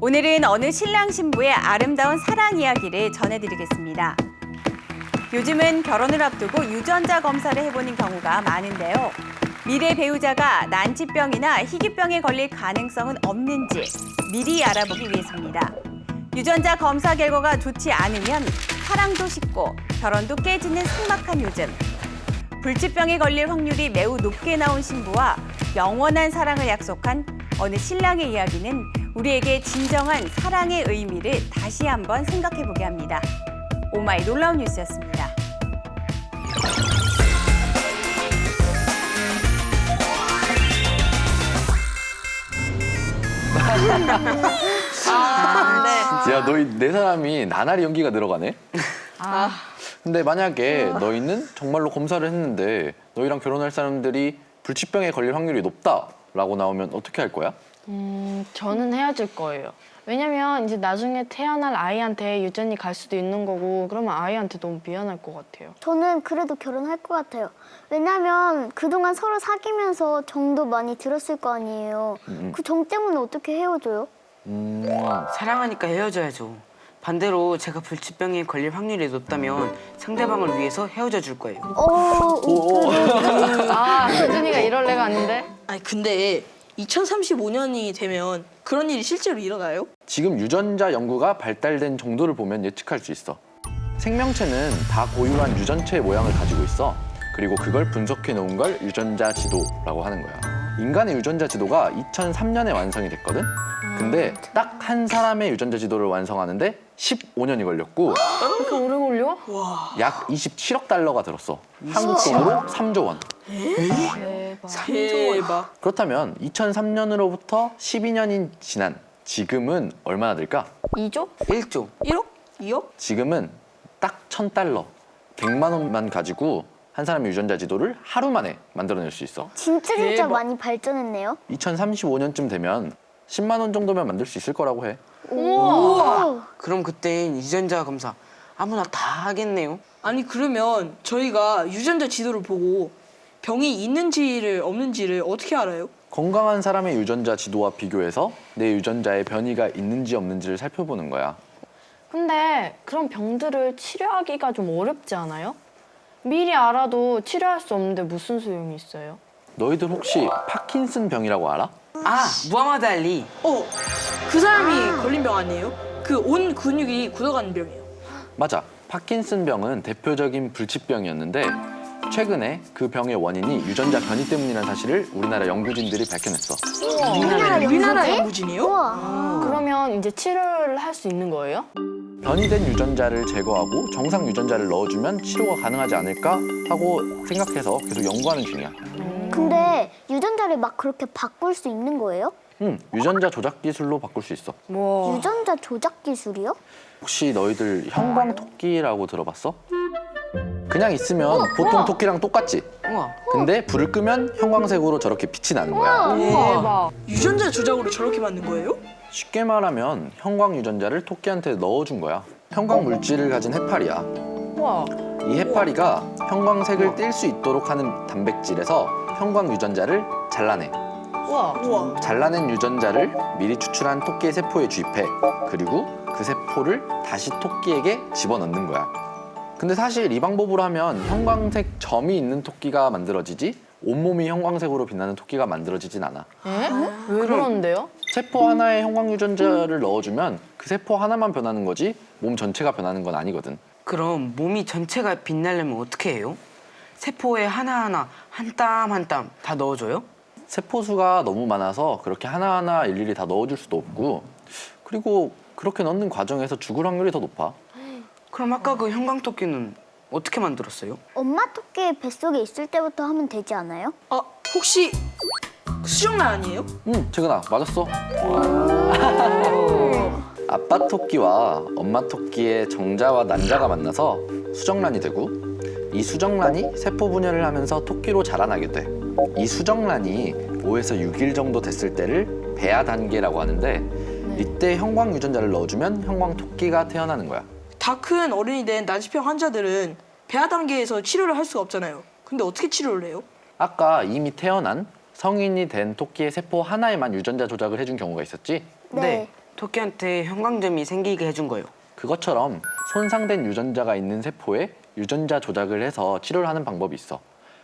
오늘은 어느 신랑 신부의 아름다운 사랑 이야기를 전해드리겠습니다. 요즘은 결혼을 앞두고 유전자 검사를 해보는 경우가 많은데요. 미래 배우자가 난치병이나 희귀병에 걸릴 가능성은 없는지 미리 알아보기 위해서입니다. 유전자 검사 결과가 좋지 않으면 사랑도 식고 결혼도 깨지는 삭막한 요즘. 불치병에 걸릴 확률이 매우 높게 나온 신부와 영원한 사랑을 약속한 어느 신랑의 이야기는 우리에게 진정한 사랑의 의미를 다시 한번 생각해보게 합니다. 오마이 놀라운 뉴스였습니다. 네. 야, 너희 네 사람이 나날이 연기가 늘어가네? 근데 만약에 너희는 정말로 검사를 했는데 너희랑 결혼할 사람들이 불치병에 걸릴 확률이 높다라고 나오면 어떻게 할 거야? 저는 헤어질 거예요. 왜냐면 이제 나중에 태어날 아이한테 유전이 갈 수도 있는 거고 그러면 아이한테 너무 미안할 것 같아요. 저는 그래도 결혼할 것 같아요. 왜냐면 그동안 서로 사귀면서 정도 많이 들었을 거 아니에요. 그 정 때문에 어떻게 헤어져요? 사랑하니까 헤어져야죠. 반대로 제가 불치병에 걸릴 확률이 높다면 상대방을 위해서 헤어져 줄 거예요. 효준이가 이럴 애가 아닌데? 아니 근데 2035년이 되면 그런 일이 실제로 일어나요? 지금 유전자 연구가 발달된 정도를 보면 예측할 수 있어. 생명체는 다 고유한 유전체의 모양을 가지고 있어. 그리고 그걸 분석해 놓은 걸 유전자 지도라고 하는 거야. 인간의 유전자 지도가 2003년에 완성이 됐거든? 근데 딱 한 사람의 유전자 지도를 완성하는데 15년이 걸렸고 그렇게 오래 걸려? 약 27억 달러가 들었어. 한국 돈으로 3조 원. 대박. 대박. 그렇다면 2003년으로부터 12년이 지난 지금은 얼마나 들까? 2조? 1조. 1억? 2억? 지금은 딱 1,000달러, 100만 원만 가지고 한 사람의 유전자 지도를 하루 만에 만들어낼 수 있어. 진짜 대박. 많이 발전했네요. 2035년쯤 되면 10만 원 정도면 만들 수 있을 거라고 해. 우와. 그럼 그땐 유전자 검사 아무나 다 하겠네요. 아니 그러면 저희가 유전자 지도를 보고 병이 있는지를 없는지를 어떻게 알아요? 건강한 사람의 유전자 지도와 비교해서 내 유전자에 변이가 있는지 없는지를 살펴보는 거야. 근데 그런 병들을 치료하기가 좀 어렵지 않아요? 미리 알아도 치료할 수 없는데 무슨 소용이 있어요? 너희들 혹시 파킨슨 병이라고 알아? 아, 무하마드 알리. 그 사람이 걸린 병 아니에요? 그 온 근육이 굳어가는 병이에요. 맞아. 파킨슨 병은 대표적인 불치병이었는데 최근에 그 병의 원인이 유전자 변이 때문이라는 사실을 우리나라 연구진들이 밝혀냈어. 우리나라 연구진이에요? 우와. 그러면 이제 치료를 할 수 있는 거예요? 변이된 유전자를 제거하고 정상 유전자를 넣어주면 치료가 가능하지 않을까 하고 생각해서 계속 연구하는 중이야. 근데 유전자를 막 그렇게 바꿀 수 있는 거예요? 유전자 조작 기술로 바꿀 수 있어. 유전자 조작 기술이요? 혹시 너희들 형광토끼라고 들어봤어? 그냥 있으면 보통 토끼랑 똑같지? 우와. 근데 불을 끄면 형광색으로 저렇게 빛이 나는 거야. 대박. 유전자 조작으로 저렇게 만든 거예요? 쉽게 말하면 형광 유전자를 토끼한테 넣어준 거야. 형광 물질을 가진 해파리야. 우와. 이 해파리가 형광색을 띌 수 있도록 하는 단백질에서 형광 유전자를 잘라내. 우와. 잘라낸 유전자를 미리 추출한 토끼의 세포에 주입해. 그리고 그 세포를 다시 토끼에게 집어넣는 거야. 근데 사실 이 방법으로 하면 형광색 점이 있는 토끼가 만들어지지 온몸이 형광색으로 빛나는 토끼가 만들어지진 않아. 왜 그러는데요? 세포 하나에 형광 유전자를 넣어주면 그 세포 하나만 변하는 거지 몸 전체가 변하는 건 아니거든. 그럼 몸이 전체가 빛나려면 어떻게 해요? 세포에 하나하나 한 땀 한 땀 다 넣어줘요? 세포 수가 너무 많아서 그렇게 하나하나 일일이 다 넣어줄 수도 없고 그리고 그렇게 넣는 과정에서 죽을 확률이 더 높아. 그럼 아까 그 형광토끼는 어떻게 만들었어요? 엄마 토끼 뱃속에 있을 때부터 하면 되지 않아요? 혹시 수정란 아니에요? 재근아 맞았어. 아빠 토끼와 엄마 토끼의 정자와 난자가 만나서 수정란이 되고 이 수정란이 세포 분열을 하면서 토끼로 자라나게 돼. 이 수정란이 5에서 6일 정도 됐을 때를 배아 단계라고 하는데 이때 형광 유전자를 넣어주면 형광 토끼가 태어나는 거야. 다 큰 어른이 된 난치병 환자들은 배아 단계에서 치료를 할 수가 없잖아요. 근데 어떻게 치료를 해요? 아까 이미 태어난 성인이 된 토끼의 세포 하나에만 유전자 조작을 해준 경우가 있었지? 네. 토끼한테 형광점이 생기게 해준 거예요. 그것처럼 손상된 유전자가 있는 세포에 유전자 조작을 해서 치료를 하는 방법이 있어.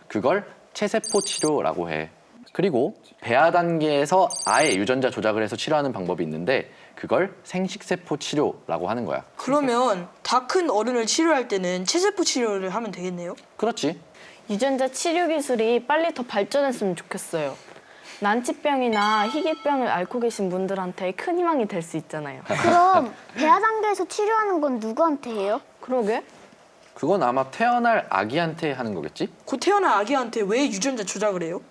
그걸 체세포 치료라고 해. 그리고 배아 단계에서 아예 유전자 조작을 해서 치료하는 방법이 있는데 그걸 생식세포 치료라고 하는 거야. 그러면 다 큰 어른을 치료할 때는 체세포 치료를 하면 되겠네요? 그렇지. 유전자 치료 기술이 빨리 더 발전했으면 좋겠어요. 난치병이나 희귀병을 앓고 계신 분들한테 큰 희망이 될 수 있잖아요. 그럼 배아 단계에서 치료하는 건 누구한테 해요? 그러게? 그건 아마 태어날 아기한테 하는 거겠지? 곧 태어난 아기한테 왜 유전자 조작을 해요?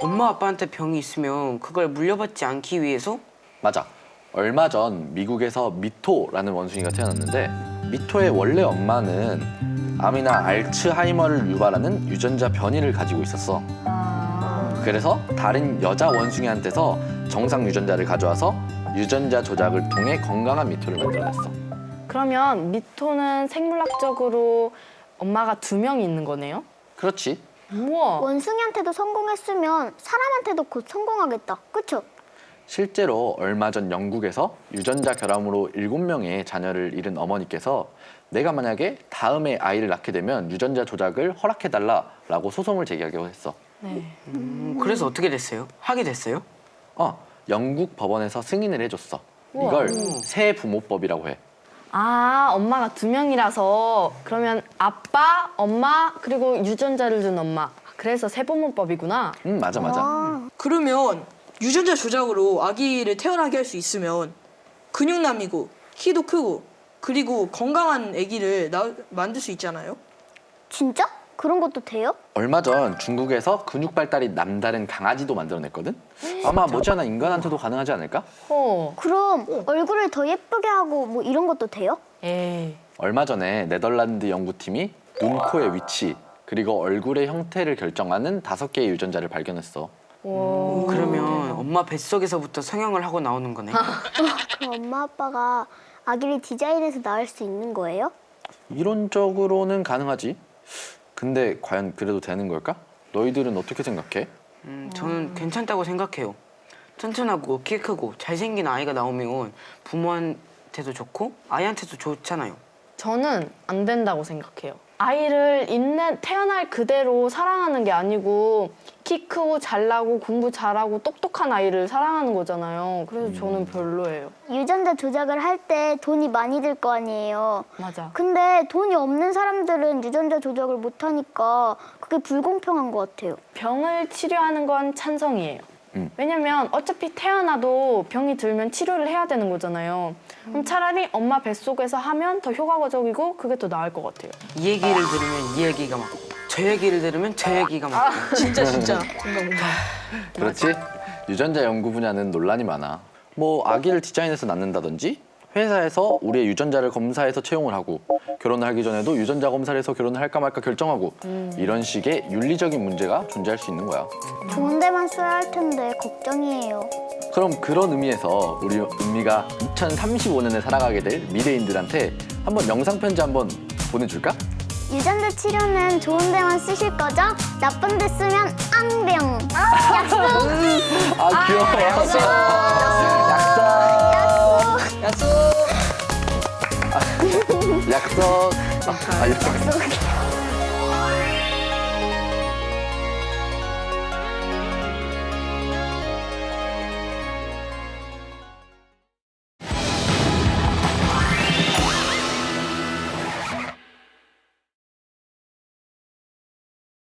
엄마 아빠한테 병이 있으면 그걸 물려받지 않기 위해서 맞아. 얼마 전 미국에서 미토라는 원숭이가 태어났는데 미토의 원래 엄마는 암이나 알츠하이머를 유발하는 유전자 변이를 가지고 있었어. 그래서 다른 여자 원숭이한테서 정상 유전자를 가져와서 유전자 조작을 통해 건강한 미토를 만들어냈어. 그러면 미토는 생물학적으로 엄마가 2명이 있는 거네요? 그렇지. 우와. 원숭이한테도 성공했으면 사람한테도 곧 성공하겠다. 그쵸? 실제로 얼마 전 영국에서 유전자 결함으로 7명의 자녀를 잃은 어머니께서 내가 만약에 다음에 아이를 낳게 되면 유전자 조작을 허락해달라라고 소송을 제기하기로 했어. 네. 그래서 어떻게 됐어요? 하게 됐어요? 영국 법원에서 승인을 해줬어. 우와. 이걸 세부모법이라고 해. 아, 엄마가 2명이라서 그러면 아빠, 엄마, 그리고 유전자를 준 엄마. 그래서 세부모법이구나. 맞아, 맞아. 아, 그러면 유전자 조작으로 아기를 태어나게 할 수 있으면 근육남이고 키도 크고 그리고 건강한 아기를 만들 수 있잖아요? 진짜? 그런 것도 돼요? 얼마 전 중국에서 근육 발달이 남다른 강아지도 만들어냈거든? 아마 못지않아 인간한테도 가능하지 않을까? 그럼 얼굴을 더 예쁘게 하고 뭐 이런 것도 돼요? 에이. 얼마 전에 네덜란드 연구팀이 눈, 코의 위치, 그리고 얼굴의 형태를 결정하는 5개의 유전자를 발견했어. 그러면 엄마 뱃속에서부터 성형을 하고 나오는 거네. 그럼 엄마 아빠가 아기를 디자인해서 낳을 수 있는 거예요? 이론적으로는 가능하지. 근데 과연 그래도 되는 걸까? 너희들은 어떻게 생각해? 저는 괜찮다고 생각해요. 튼튼하고 키 크고 잘생긴 아이가 나오면 부모한테도 좋고 아이한테도 좋잖아요. 저는 안 된다고 생각해요. 아이를 태어날 그대로 사랑하는 게 아니고 키 크고 잘나고 공부 잘하고 똑똑한 아이를 사랑하는 거잖아요. 그래서 저는 별로예요. 유전자 조작을 할 때 돈이 많이 들 거 아니에요. 맞아. 근데 돈이 없는 사람들은 유전자 조작을 못 하니까 그게 불공평한 것 같아요. 병을 치료하는 건 찬성이에요. 왜냐면 어차피 태어나도 병이 들면 치료를 해야 되는 거잖아요. 그럼 차라리 엄마 뱃속에서 하면 더 효과적이고 그게 더 나을 것 같아요. 이 얘기를 들으면 이 얘기가 맞고 저 얘기를 들으면 저 얘기가 맞고 진짜 공감. 그렇지? 유전자 연구 분야는 논란이 많아. 뭐 아기를 디자인해서 낳는다든지 회사에서 우리의 유전자를 검사해서 채용을 하고 결혼을 하기 전에도 유전자 검사를 해서 결혼을 할까 말까 결정하고 이런 식의 윤리적인 문제가 존재할 수 있는 거야. 좋은 데만 써야 할 텐데 걱정이에요. 그럼 그런 의미에서 우리 은미가 2035년에 살아가게 될 미래인들한테 한번 영상 편지 한번 보내줄까? 유전자 치료는 좋은 데만 쓰실 거죠? 나쁜 데 쓰면 앙병. 약속. 아 귀여워. 약속. 약속. 약속. 약속. 약속.